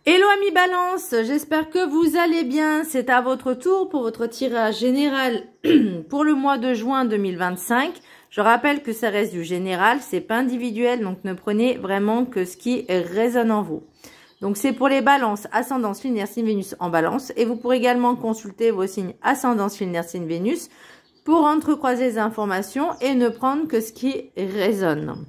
Hello amis Balance, j'espère que vous allez bien. C'est à votre tour pour votre tirage général pour le mois de juin 2025. Je rappelle que ça reste du général, c'est pas individuel, donc ne prenez vraiment que ce qui résonne en vous. Donc c'est pour les balances, ascendance, lunaire, signe Vénus en balance. Et vous pourrez également consulter vos signes ascendance, lunaire, signe Vénus pour entrecroiser les informations et ne prendre que ce qui résonne.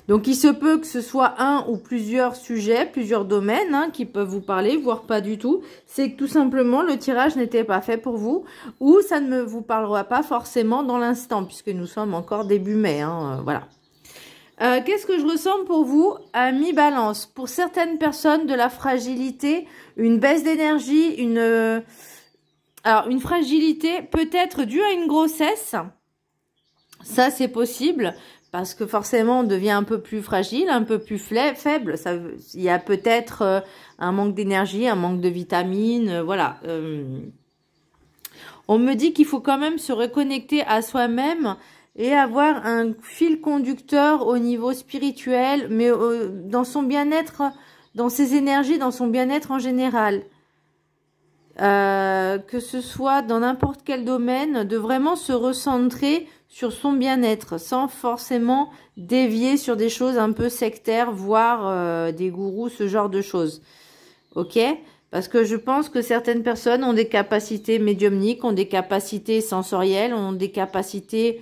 Donc, il se peut que ce soit un ou plusieurs sujets, plusieurs domaines qui peuvent vous parler, voire pas du tout. C'est que tout simplement, le tirage n'était pas fait pour vous ou ça ne vous parlera pas forcément dans l'instant puisque nous sommes encore début mai. Voilà. Qu'est-ce que je ressens pour vous, amis Balance? Pour certaines personnes, de la fragilité, une baisse d'énergie, une fragilité peut-être due à une grossesse. Ça, c'est possible. Parce que forcément, on devient un peu plus fragile, un peu plus faible. Il y a peut-être un manque d'énergie, un manque de vitamines, voilà. On me dit qu'il faut quand même se reconnecter à soi-même et avoir un fil conducteur au niveau spirituel, mais dans son bien-être, dans ses énergies, dans son bien-être en général. Que ce soit dans n'importe quel domaine, de vraiment se recentrer sur son bien-être, sans forcément dévier sur des choses un peu sectaires, voire des gourous, ce genre de choses. Ok? Parce que je pense que certaines personnes ont des capacités médiumniques, ont des capacités sensorielles, ont des capacités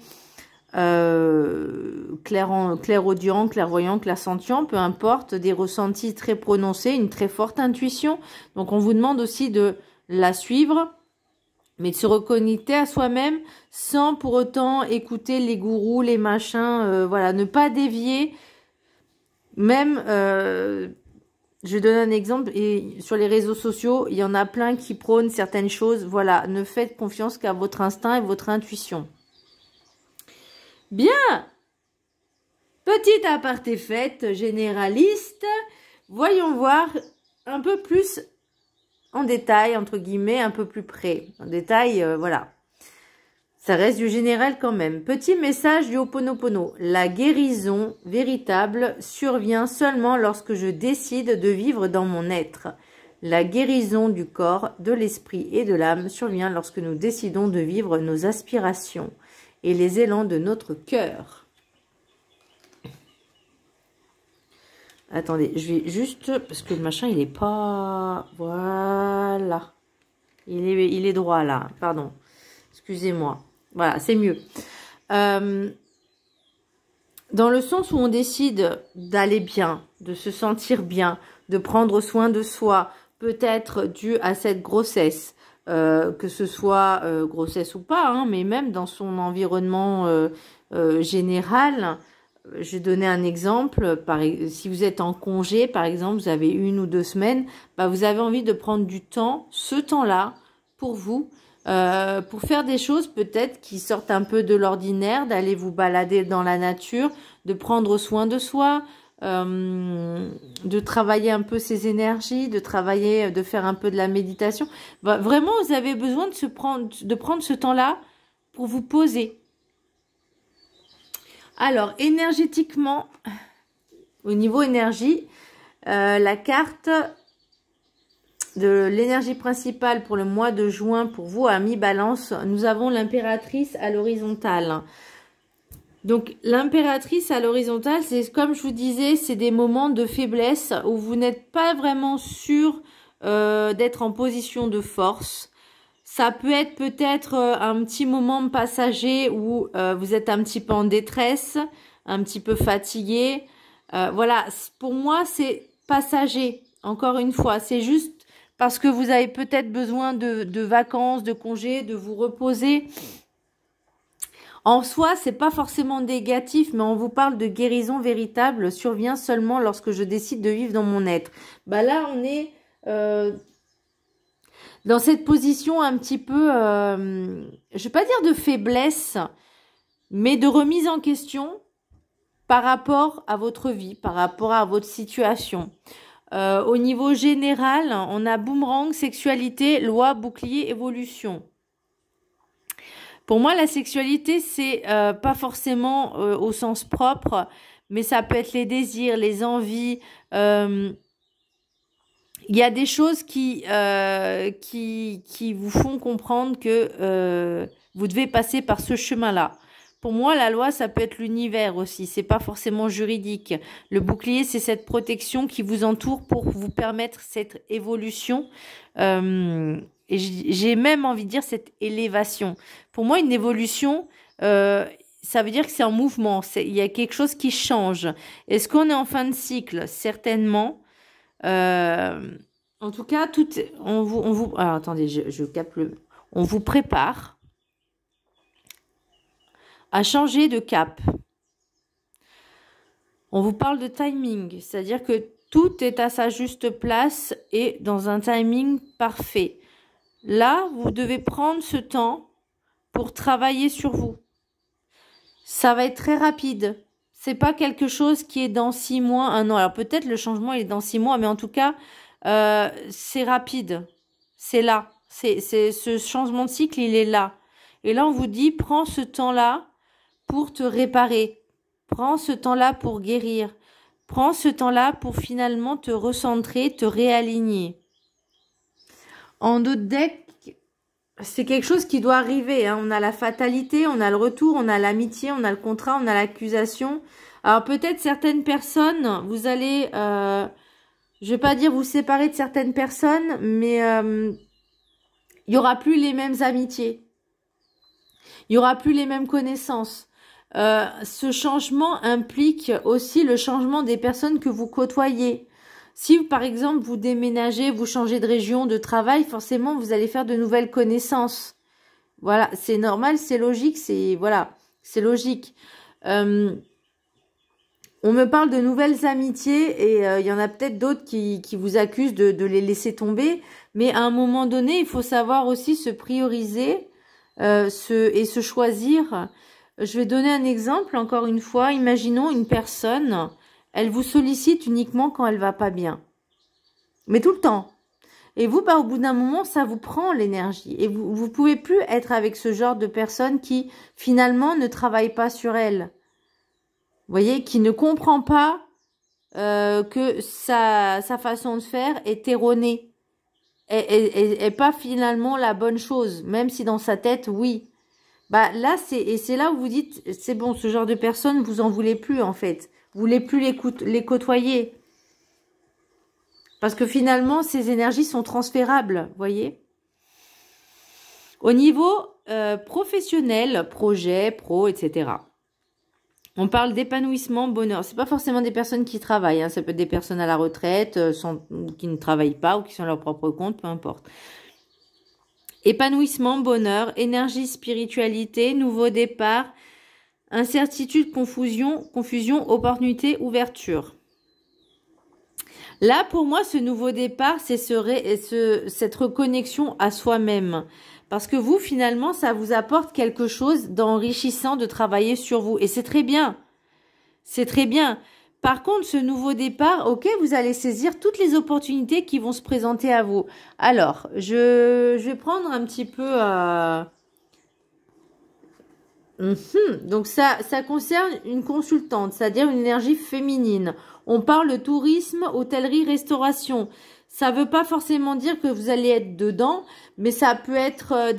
clairaudient, clairvoyant, clairsentient, peu importe, des ressentis très prononcés, une très forte intuition. Donc on vous demande aussi de la suivre, mais de se reconnecter à soi-même sans pour autant écouter les gourous, les machins, voilà, ne pas dévier. Même, je donne un exemple, et sur les réseaux sociaux, il y en a plein qui prônent certaines choses. Voilà, ne faites confiance qu'à votre instinct et votre intuition. Bien, petite aparté faite, généraliste. Voyons voir un peu plus en détail, entre guillemets, un peu plus près. En détail, voilà. Ça reste du général quand même. Petit message du Ho'oponopono. La guérison véritable survient seulement lorsque je décide de vivre dans mon être. La guérison du corps, de l'esprit et de l'âme survient lorsque nous décidons de vivre nos aspirations et les élans de notre cœur. Attendez, je vais juste... Parce que le machin, il est pas... Voilà. Il est droit, là. Pardon. Excusez-moi. Voilà, c'est mieux. Dans le sens où on décide d'aller bien, de se sentir bien, de prendre soin de soi, peut-être dû à cette grossesse, que ce soit grossesse ou pas, mais même dans son environnement général... Je vais donner un exemple. Si vous êtes en congé, par exemple, vous avez 1 ou 2 semaines, vous avez envie de prendre du temps, ce temps-là, pour vous, pour faire des choses peut-être qui sortent un peu de l'ordinaire, d'aller vous balader dans la nature, de prendre soin de soi, de travailler un peu ses énergies, de faire un peu de la méditation. Vraiment, vous avez besoin de prendre ce temps-là pour vous poser. Alors, énergétiquement, au niveau énergie, la carte de l'énergie principale pour le mois de juin, pour vous, amis Balance, nous avons l'impératrice à l'horizontale. Donc, l'impératrice à l'horizontale, c'est comme je vous disais, c'est des moments de faiblesse où vous n'êtes pas vraiment sûr d'être en position de force. Ça peut être peut-être un petit moment passager où vous êtes un petit peu en détresse, un petit peu fatigué. Voilà, pour moi, c'est passager. Encore une fois, c'est juste parce que vous avez peut-être besoin de vacances, de congés, de vous reposer. En soi, c'est pas forcément négatif, mais on vous parle de guérison véritable survient seulement lorsque je décide de vivre dans mon être. Là, on est... dans cette position un petit peu, je vais pas dire de faiblesse, mais de remise en question par rapport à votre vie, par rapport à votre situation. Au niveau général, on a boomerang, sexualité, loi, bouclier, évolution. Pour moi, la sexualité, c'est pas forcément au sens propre, mais ça peut être les désirs, les envies, il y a des choses qui vous font comprendre que vous devez passer par ce chemin-là. Pour moi, la loi, ça peut être l'univers aussi. C'est pas forcément juridique. Le bouclier, c'est cette protection qui vous entoure pour vous permettre cette évolution. Et j'ai même envie de dire cette élévation. Pour moi, une évolution, ça veut dire que c'est en mouvement. Il y a quelque chose qui change. Est-ce qu'on est en fin de cycle? Certainement. En tout cas, alors, attendez, je capte on vous prépare à changer de cap. On vous parle de timing, c'est-à-dire que tout est à sa juste place et dans un timing parfait. Là, vous devez prendre ce temps pour travailler sur vous. Ça va être très rapide. C'est pas quelque chose qui est dans 6 mois, 1 an. Alors peut-être le changement est dans 6 mois, mais en tout cas, c'est rapide. C'est là. Ce changement de cycle, il est là. Et là, on vous dit, prends ce temps-là pour te réparer. Prends ce temps-là pour guérir. Prends ce temps-là pour finalement te recentrer, te réaligner. En d'autres decks, c'est quelque chose qui doit arriver. Hein. On a la fatalité, on a le retour, on a l'amitié, on a le contrat, on a l'accusation. Alors peut-être certaines personnes, vous allez, je vais pas dire vous séparer de certaines personnes, mais il y aura plus les mêmes amitiés. Il y aura plus les mêmes connaissances. Ce changement implique aussi le changement des personnes que vous côtoyez. Si, par exemple, vous déménagez, vous changez de région, de travail, forcément, vous allez faire de nouvelles connaissances. Voilà, c'est normal, c'est logique, c'est logique. On me parle de nouvelles amitiés et il y en a peut-être d'autres qui vous accusent de les laisser tomber. Mais à un moment donné, il faut savoir aussi se prioriser et se choisir. Je vais donner un exemple, encore une fois. Imaginons une personne, elle vous sollicite uniquement quand elle va pas bien. Mais tout le temps. Et vous, au bout d'un moment, ça vous prend l'énergie. Et vous pouvez plus être avec ce genre de personne qui, finalement, ne travaille pas sur elle. Vous voyez, qui ne comprend pas que sa façon de faire est erronée. Et pas finalement la bonne chose. Même si dans sa tête, oui. Bah là, c'est là où vous dites, c'est bon, ce genre de personne, vous en voulez plus en fait. Vous voulez plus les côtoyer. Parce que finalement, ces énergies sont transférables, vous voyez. Au niveau professionnel, projet, pro, etc. On parle d'épanouissement, bonheur. C'est pas forcément des personnes qui travaillent. Hein. Ça peut être des personnes à la retraite, qui ne travaillent pas ou qui sont à leur propre compte, peu importe. Épanouissement, bonheur, énergie, spiritualité, nouveau départ, incertitude, confusion, opportunité, ouverture. Là, pour moi, ce nouveau départ, c'est cette reconnexion à soi-même. Parce que vous, finalement, ça vous apporte quelque chose d'enrichissant de travailler sur vous. Et c'est très bien. C'est très bien. Par contre, ce nouveau départ, ok, vous allez saisir toutes les opportunités qui vont se présenter à vous. Alors, je vais prendre un petit peu... Donc, ça concerne une consultante, c'est-à-dire une énergie féminine. On parle de tourisme, hôtellerie, restauration. Ça veut pas forcément dire que vous allez être dedans, mais ça peut être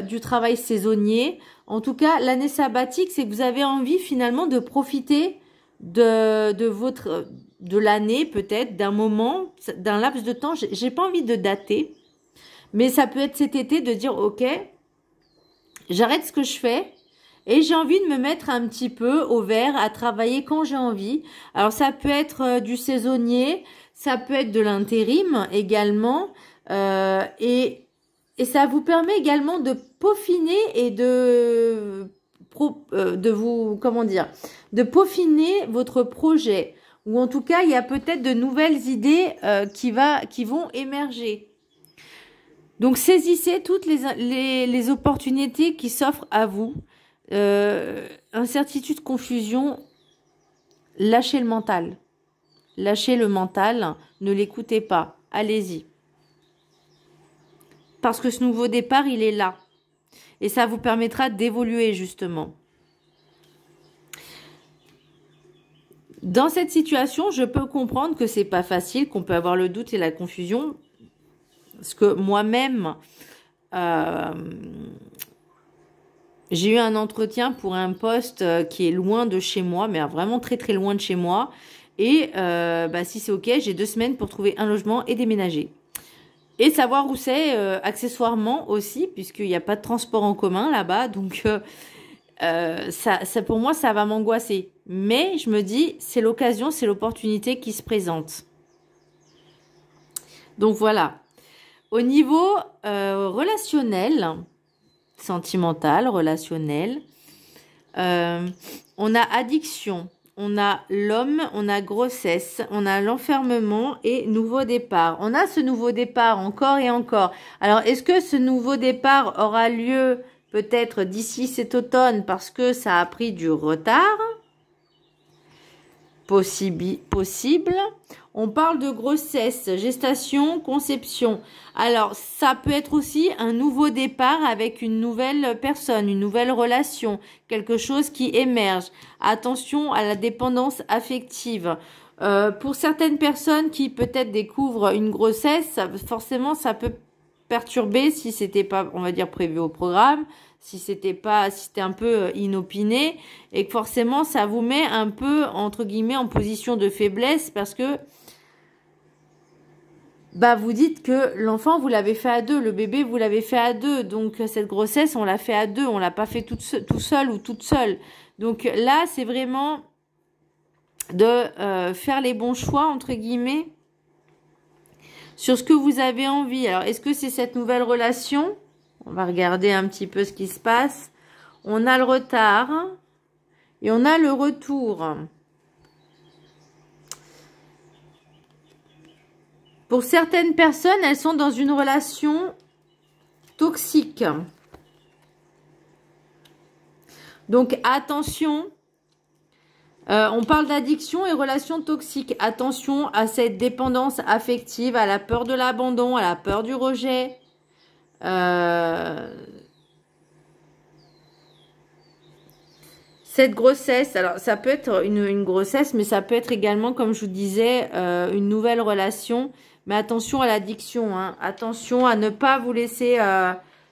du travail saisonnier. En tout cas, l'année sabbatique, c'est que vous avez envie finalement de profiter de l'année, peut-être, d'un moment, d'un laps de temps. J'ai pas envie de dater, mais ça peut être cet été de dire, ok, j'arrête ce que je fais. Et j'ai envie de me mettre un petit peu au vert, à travailler quand j'ai envie. Alors, ça peut être du saisonnier, ça peut être de l'intérim également. Et ça vous permet également de peaufiner et de peaufiner votre projet. Ou en tout cas, il y a peut-être de nouvelles idées qui vont émerger. Donc, saisissez toutes les opportunités qui s'offrent à vous. Incertitude, confusion, lâchez le mental. Lâchez le mental, ne l'écoutez pas. Allez-y. Parce que ce nouveau départ, il est là. Et ça vous permettra d'évoluer, justement. Dans cette situation, je peux comprendre que c'est pas facile, qu'on peut avoir le doute et la confusion. Parce que moi-même, j'ai eu un entretien pour un poste qui est loin de chez moi, mais vraiment très très loin de chez moi. Et si c'est ok, j'ai 2 semaines pour trouver un logement et déménager. Et savoir où c'est, accessoirement aussi, puisqu'il n'y a pas de transport en commun là-bas. Donc ça, pour moi, ça va m'angoisser. Mais je me dis, c'est l'occasion, c'est l'opportunité qui se présente. Donc voilà. Au niveau relationnel, sentimental, relationnel, on a addiction, on a l'homme, on a grossesse, on a l'enfermement et nouveau départ. On a ce nouveau départ encore et encore. Alors, est-ce que ce nouveau départ aura lieu peut-être d'ici cet automne parce que ça a pris du retard? Possible. On parle de grossesse, gestation, conception. Alors, ça peut être aussi un nouveau départ avec une nouvelle personne, une nouvelle relation, quelque chose qui émerge. Attention à la dépendance affective. Pour certaines personnes qui peut-être découvrent une grossesse, forcément, ça peut perturber si c'était pas, on va dire, prévu au programme, si c'était un peu inopiné, et que forcément ça vous met un peu entre guillemets en position de faiblesse parce que vous dites que l'enfant vous l'avez fait à 2, le bébé vous l'avez fait à 2, donc cette grossesse on l'a fait à 2, on l'a pas fait tout seul ou toute seule. Donc là c'est vraiment de faire les bons choix entre guillemets sur ce que vous avez envie. Alors est-ce que c'est cette nouvelle relation? On va regarder un petit peu ce qui se passe. On a le retard et on a le retour. Pour certaines personnes, elles sont dans une relation toxique. Donc attention, on parle d'addiction et relation toxique. Attention à cette dépendance affective, à la peur de l'abandon, à la peur du rejet. Cette grossesse, alors ça peut être une grossesse, mais ça peut être également, comme je vous disais, une nouvelle relation. Mais attention à l'addiction, hein. Attention à ne pas vous laisser,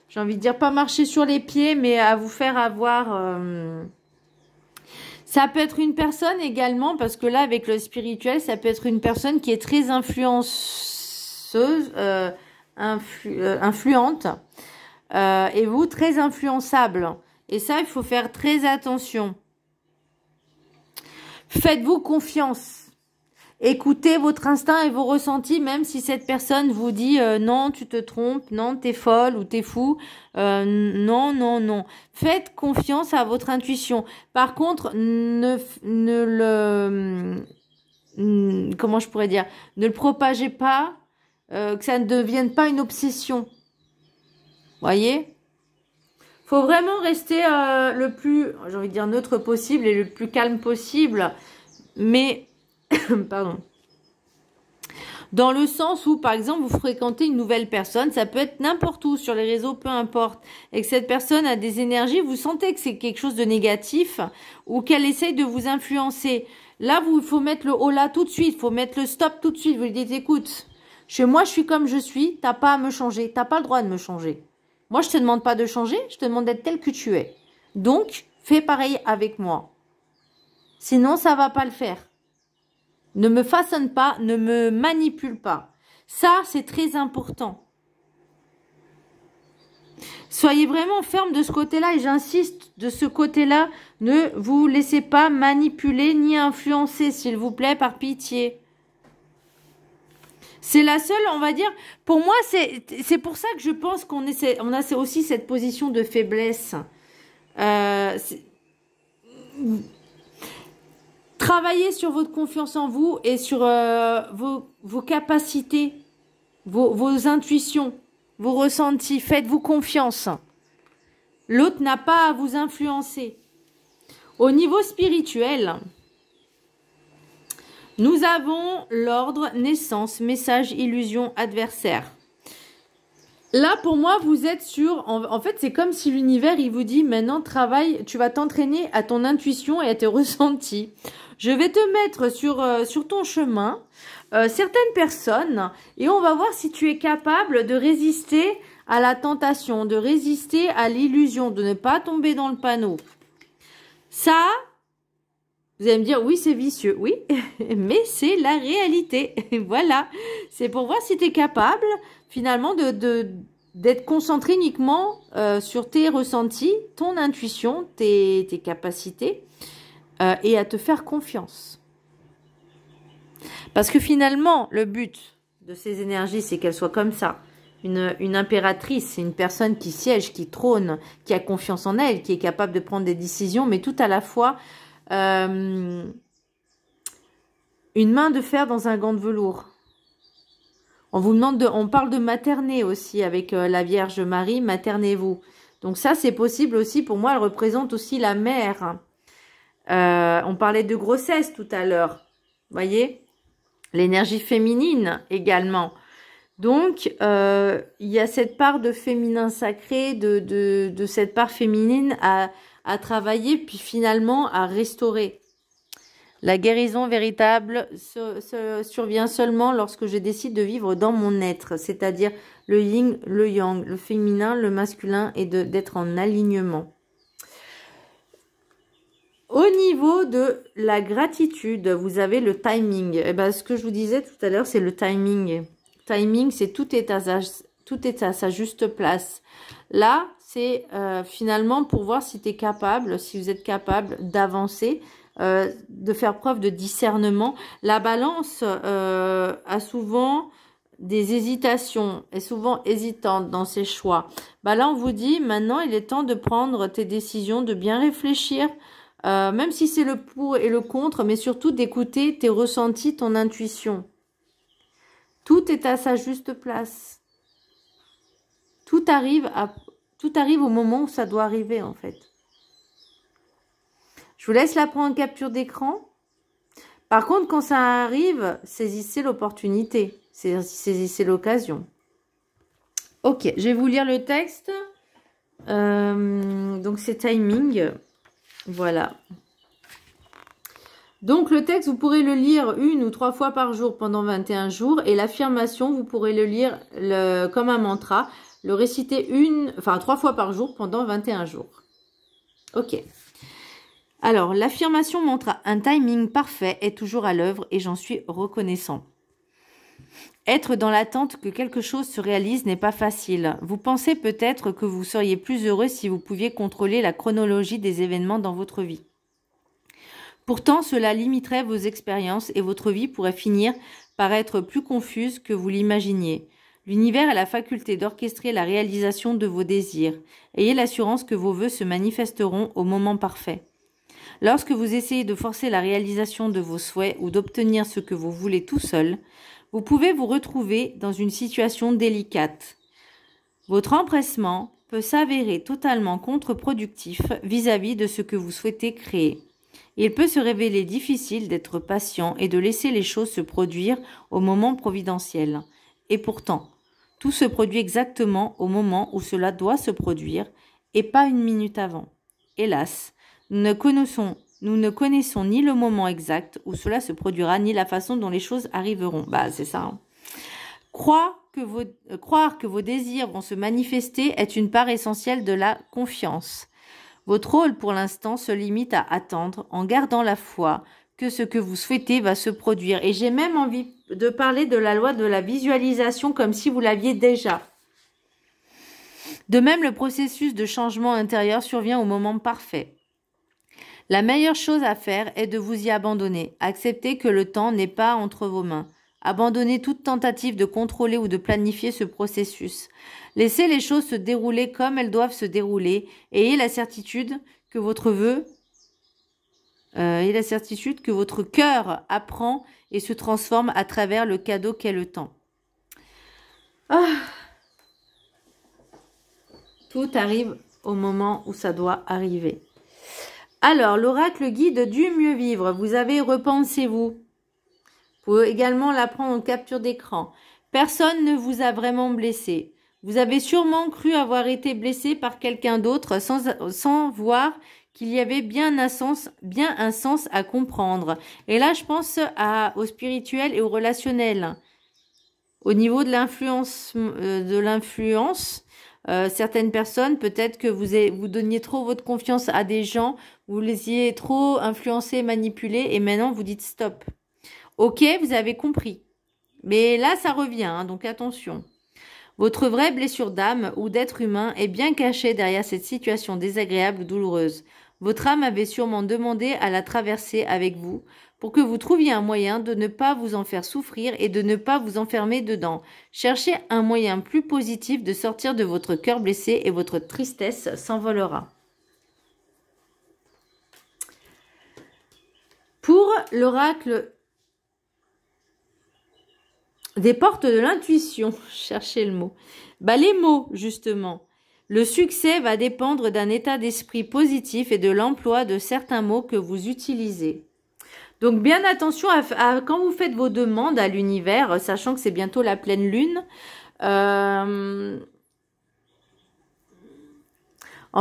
j'ai envie de dire, pas marcher sur les pieds, mais à vous faire avoir... Ça peut être une personne également, parce que là, avec le spirituel, ça peut être une personne qui est très influenceuse, influente, et vous, très influençable. Et ça, il faut faire très attention. Faites-vous confiance. Écoutez votre instinct et vos ressentis, même si cette personne vous dit non, tu te trompes, non, t'es folle ou t'es fou. Non, non, non. Faites confiance à votre intuition. Par contre, comment je pourrais dire, ne le propagez pas, que ça ne devienne pas une obsession. Voyez? Faut vraiment rester le plus, j'ai envie de dire, neutre possible et le plus calme possible. Mais, pardon. Dans le sens où, par exemple, vous fréquentez une nouvelle personne, ça peut être n'importe où, sur les réseaux, peu importe, et que cette personne a des énergies, vous sentez que c'est quelque chose de négatif ou qu'elle essaye de vous influencer. Là, il faut mettre le holà tout de suite, il faut mettre le stop tout de suite. Vous lui dites, écoute, chez moi, je suis comme je suis, t'as pas à me changer, t'as pas le droit de me changer. Moi, je te demande pas de changer, je te demande d'être tel que tu es. Donc, fais pareil avec moi. Sinon, ça va pas le faire. Ne me façonne pas, ne me manipule pas. Ça, c'est très important. Soyez vraiment ferme de ce côté-là et j'insiste de ce côté-là. Ne vous laissez pas manipuler ni influencer, s'il vous plaît, par pitié. C'est la seule, on va dire, pour moi, c'est pour ça que je pense qu'on a aussi cette position de faiblesse. Travaillez sur votre confiance en vous et sur vos capacités, vos intuitions, vos ressentis. Faites-vous confiance. L'autre n'a pas à vous influencer. Au niveau spirituel, nous avons l'ordre, naissance, message, illusion, adversaire. Là, pour moi, vous êtes sur... En fait, c'est comme si l'univers, il vous dit, maintenant, travaille, tu vas t'entraîner à ton intuition et à tes ressentis. Je vais te mettre sur ton chemin certaines personnes et on va voir si tu es capable de résister à la tentation, de résister à l'illusion, de ne pas tomber dans le panneau. Ça, vous allez me dire, oui, c'est vicieux. Oui, mais c'est la réalité. Voilà, c'est pour voir si tu es capable finalement d'être concentré uniquement sur tes ressentis, ton intuition, tes capacités et à te faire confiance. Parce que finalement, le but de ces énergies, c'est qu'elles soient comme ça. Une impératrice, c'est une personne qui siège, qui trône, qui a confiance en elle, qui est capable de prendre des décisions, mais tout à la fois une main de fer dans un gant de velours. On parle de materner aussi avec la Vierge Marie, maternez-vous. Donc ça, c'est possible aussi, pour moi, elle représente aussi la mère. On parlait de grossesse tout à l'heure, voyez, l'énergie féminine également. Donc, il y a cette part de féminin sacré, de cette part féminine à travailler, puis finalement à restaurer. La guérison véritable survient seulement lorsque je décide de vivre dans mon être, c'est-à-dire le yin, le yang, le féminin, le masculin, et d'être en alignement. Au niveau de la gratitude, vous avez le timing. Et ben, ce que je vous disais tout à l'heure, c'est le timing. Timing, c'est tout est à sa juste place. Là, c'est finalement pour voir si tu es capable, si vous êtes capable d'avancer, de faire preuve de discernement. La balance a souvent des hésitations, est souvent hésitante dans ses choix. Bah là, on vous dit, maintenant, il est temps de prendre tes décisions, de bien réfléchir, même si c'est le pour et le contre, mais surtout d'écouter tes ressentis, ton intuition. Tout est à sa juste place. Tout arrive au moment où ça doit arriver, en fait. Je vous laisse la prendre en capture d'écran. Par contre, quand ça arrive, saisissez l'opportunité. Saisissez l'occasion. Ok, je vais vous lire le texte. Donc, c'est timing. Voilà. Donc, le texte, vous pourrez le lire 1 ou 3 fois par jour pendant 21 jours. Et l'affirmation, vous pourrez le lire comme un mantra. Le réciter 3 fois par jour pendant 21 jours. Ok. Alors, l'affirmation mantra, un timing parfait est toujours à l'œuvre et j'en suis reconnaissant. Être dans l'attente que quelque chose se réalise n'est pas facile. Vous pensez peut-être que vous seriez plus heureux si vous pouviez contrôler la chronologie des événements dans votre vie. Pourtant, cela limiterait vos expériences et votre vie pourrait finir par être plus confuse que vous l'imaginiez. L'univers a la faculté d'orchestrer la réalisation de vos désirs. Ayez l'assurance que vos vœux se manifesteront au moment parfait. Lorsque vous essayez de forcer la réalisation de vos souhaits ou d'obtenir ce que vous voulez tout seul, vous pouvez vous retrouver dans une situation délicate. Votre empressement peut s'avérer totalement contre-productif vis-à-vis de ce que vous souhaitez créer. Il peut se révéler difficile d'être patient et de laisser les choses se produire au moment providentiel. Et pourtant, tout se produit exactement au moment où cela doit se produire et pas une minute avant. Hélas, nous ne connaissons ni le moment exact où cela se produira, ni la façon dont les choses arriveront. Bah, c'est ça. Hein. Croire que vos désirs vont se manifester est une part essentielle de la confiance. Votre rôle pour l'instant se limite à attendre en gardant la foi que ce que vous souhaitez va se produire. Et j'ai même envie de parler de la loi de la visualisation comme si vous l'aviez déjà. De même, le processus de changement intérieur survient au moment parfait. La meilleure chose à faire est de vous y abandonner. Acceptez que le temps n'est pas entre vos mains. Abandonnez toute tentative de contrôler ou de planifier ce processus. Laissez les choses se dérouler comme elles doivent se dérouler et ayez la certitude que votre cœur apprend et se transforme à travers le cadeau qu'est le temps. Ah. Tout arrive au moment où ça doit arriver. Alors, l'oracle guide du mieux vivre. Vous avez repensez-vous. Vous pouvez également la prendre en capture d'écran. Personne ne vous a vraiment blessé. Vous avez sûrement cru avoir été blessé par quelqu'un d'autre sans voir qu'il y avait bien un sens à comprendre. Et là, je pense au spirituel et au relationnel. Au niveau de l'influence, certaines personnes, peut-être que vous donniez trop votre confiance à des gens, vous les ayez trop influencés, manipulés, et maintenant vous dites stop. Ok, vous avez compris. Mais là, ça revient, hein, donc attention. Votre vraie blessure d'âme ou d'être humain est bien cachée derrière cette situation désagréable ou douloureuse. Votre âme avait sûrement demandé à la traverser avec vous pour que vous trouviez un moyen de ne pas vous en faire souffrir et de ne pas vous enfermer dedans. Cherchez un moyen plus positif de sortir de votre cœur blessé et votre tristesse s'envolera. Pour l'oracle des portes de l'intuition, cherchez le mot. Bah, les mots, justement. Le succès va dépendre d'un état d'esprit positif et de l'emploi de certains mots que vous utilisez. Donc, bien attention à quand vous faites vos demandes à l'univers, sachant que c'est bientôt la pleine lune. En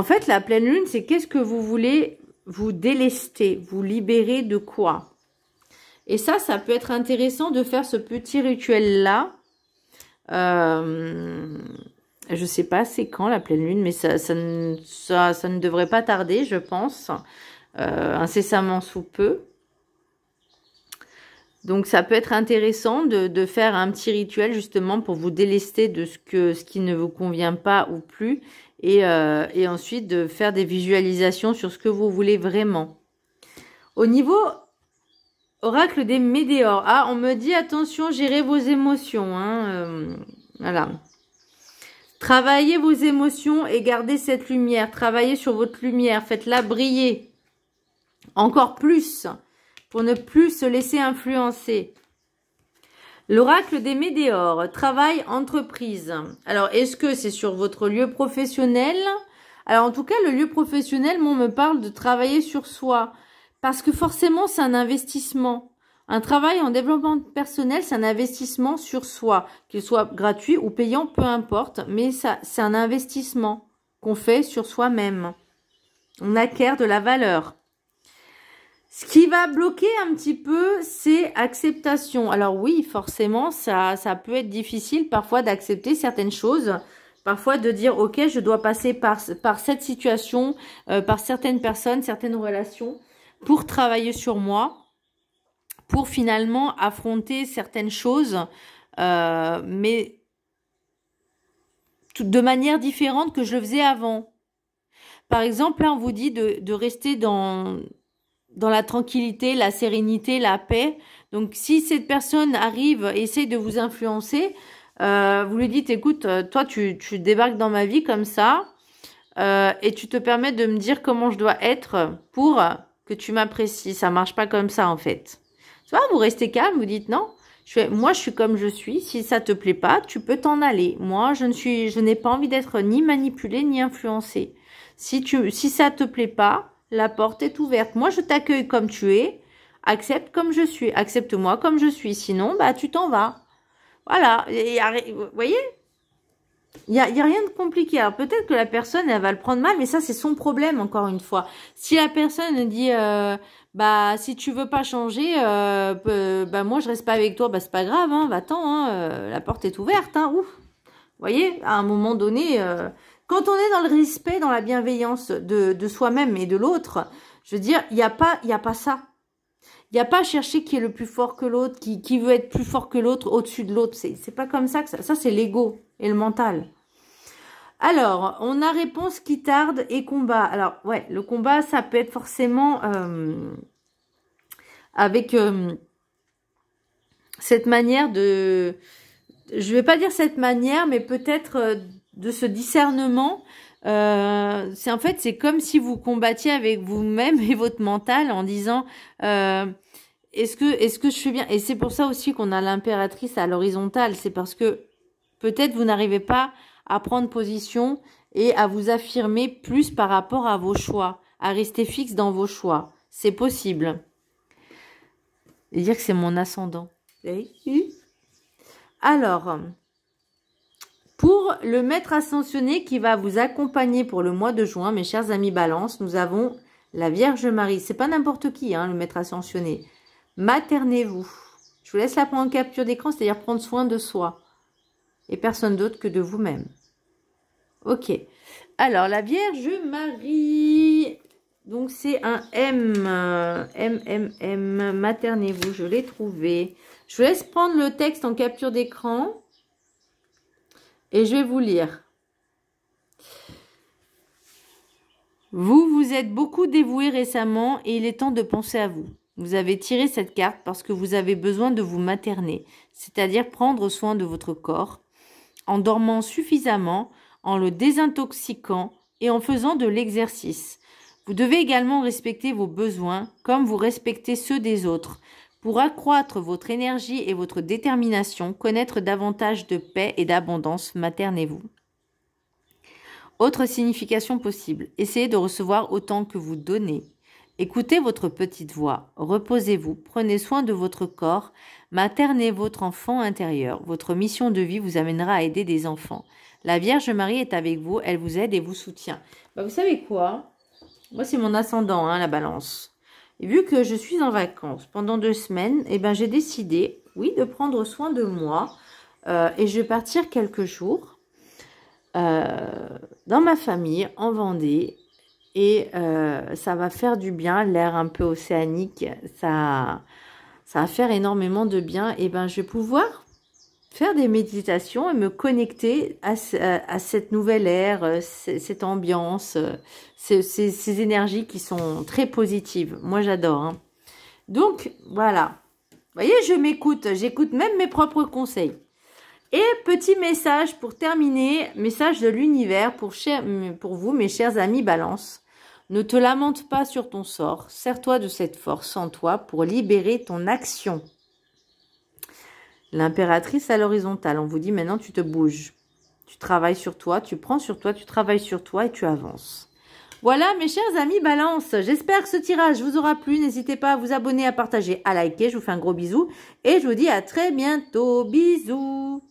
fait, la pleine lune, c'est qu'est-ce que vous voulez vous délester, vous libérer de quoi? Et ça peut être intéressant de faire ce petit rituel-là. Je sais pas c'est quand la pleine lune, mais ça ne devrait pas tarder, je pense. Incessamment sous peu. Donc, ça peut être intéressant de faire un petit rituel, justement, pour vous délester de ce qui ne vous convient pas ou plus. Et ensuite, de faire des visualisations sur ce que vous voulez vraiment. Au niveau... Oracle des météores. Ah, on me dit, attention, gérez vos émotions. Hein, voilà. Travaillez vos émotions et gardez cette lumière. Travaillez sur votre lumière. Faites-la briller. Encore plus. Pour ne plus se laisser influencer. L'oracle des météores. Travail, entreprise. Alors, est-ce que c'est sur votre lieu professionnel? Alors, en tout cas, le lieu professionnel, moi, on me parle de travailler sur soi. Parce que forcément, c'est un investissement. Un travail en développement personnel, c'est un investissement sur soi. Qu'il soit gratuit ou payant, peu importe. Mais ça, c'est un investissement qu'on fait sur soi-même. On acquiert de la valeur. Ce qui va bloquer un petit peu, c'est acceptation. Alors oui, forcément, ça peut être difficile parfois d'accepter certaines choses. Parfois de dire, ok, je dois passer par cette situation, par certaines personnes, certaines relations, pour travailler sur moi, pour finalement affronter certaines choses, mais de manière différente que je le faisais avant. Par exemple, là, on vous dit de rester dans la tranquillité, la sérénité, la paix. Donc, si cette personne arrive et essaye de vous influencer, vous lui dites, écoute, toi, tu débarques dans ma vie comme ça, et tu te permets de me dire comment je dois être pour... que tu m'apprécies. Ça marche pas comme ça, en fait. Tu vois, vous restez calme, vous dites non. Moi, je suis comme je suis. Si ça te plaît pas, tu peux t'en aller. Moi, je n'ai pas envie d'être ni manipulée, ni influencée. Si ça te plaît pas, la porte est ouverte. Moi, je t'accueille comme tu es. Accepte comme je suis. Accepte-moi comme je suis. Sinon, bah, tu t'en vas. Voilà. Vous voyez? Il y a rien de compliqué. Alors peut-être que la personne, elle va le prendre mal, mais ça, c'est son problème, encore une fois. Si la personne dit, bah, si tu veux pas changer, bah, moi, je reste pas avec toi, bah, c'est pas grave, hein, va-t'en, hein, la porte est ouverte, hein, ouf. Vous voyez, à un moment donné, quand on est dans le respect, dans la bienveillance de soi-même et de l'autre, je veux dire, il y a pas ça. Il n'y a pas à chercher qui est le plus fort que l'autre, qui veut être plus fort que l'autre, au-dessus de l'autre. C'est pas comme ça que ça c'est l'ego et le mental. Alors, on a réponse qui tarde et combat. Alors, ouais, le combat, ça peut être forcément avec cette manière de... Je vais pas dire cette manière, mais peut-être de ce discernement. C'est en fait, c'est comme si vous combattiez avec vous-même et votre mental en disant est-ce que je fais bien? Et c'est pour ça aussi qu'on a l'impératrice à l'horizontale. C'est parce que peut-être vous n'arrivez pas à prendre position et à vous affirmer plus par rapport à vos choix, à rester fixe dans vos choix. C'est possible. Et dire que c'est mon ascendant. Alors, pour le maître ascensionné qui va vous accompagner pour le mois de juin, mes chers amis Balance, nous avons La Vierge Marie, c'est pas n'importe qui, hein, le maître ascensionné. Maternez-vous. Je vous laisse la prendre en capture d'écran, c'est-à-dire prendre soin de soi. Et personne d'autre que de vous-même. Ok. Alors, la Vierge Marie. Donc, c'est un M. M. Maternez-vous. Je l'ai trouvé. Je vous laisse prendre le texte en capture d'écran. Et je vais vous lire. Vous vous êtes beaucoup dévoué récemment et il est temps de penser à vous. Vous avez tiré cette carte parce que vous avez besoin de vous materner, c'est-à-dire prendre soin de votre corps, en dormant suffisamment, en le désintoxiquant et en faisant de l'exercice. Vous devez également respecter vos besoins comme vous respectez ceux des autres. Pour accroître votre énergie et votre détermination, connaître davantage de paix et d'abondance, maternez-vous. Autre signification possible, essayez de recevoir autant que vous donnez. Écoutez votre petite voix, reposez-vous, prenez soin de votre corps, maternez votre enfant intérieur. Votre mission de vie vous amènera à aider des enfants. La Vierge Marie est avec vous, elle vous aide et vous soutient. Vous savez quoi? Moi, c'est mon ascendant, hein, la balance. Et vu que je suis en vacances pendant 2 semaines, eh ben, j'ai décidé, oui, de prendre soin de moi. Et je vais partir quelques jours dans ma famille, en Vendée. Et ça va faire du bien, l'air un peu océanique, ça va faire énormément de bien. Et ben, je vais pouvoir faire des méditations et me connecter à cette nouvelle ère, cette ambiance, ces énergies qui sont très positives. Moi, j'adore. Hein. Donc, voilà. Vous voyez, je m'écoute. J'écoute même mes propres conseils. Et petit message pour terminer, message de l'univers pour vous, mes chers amis Balance. Ne te lamente pas sur ton sort. Sers-toi de cette force en toi pour libérer ton action. L'impératrice à l'horizontale, on vous dit maintenant tu te bouges. Tu travailles sur toi, tu prends sur toi, tu travailles sur toi et tu avances. Voilà mes chers amis Balance, j'espère que ce tirage vous aura plu. N'hésitez pas à vous abonner, à partager, à liker. Je vous fais un gros bisou et je vous dis à très bientôt. Bisous.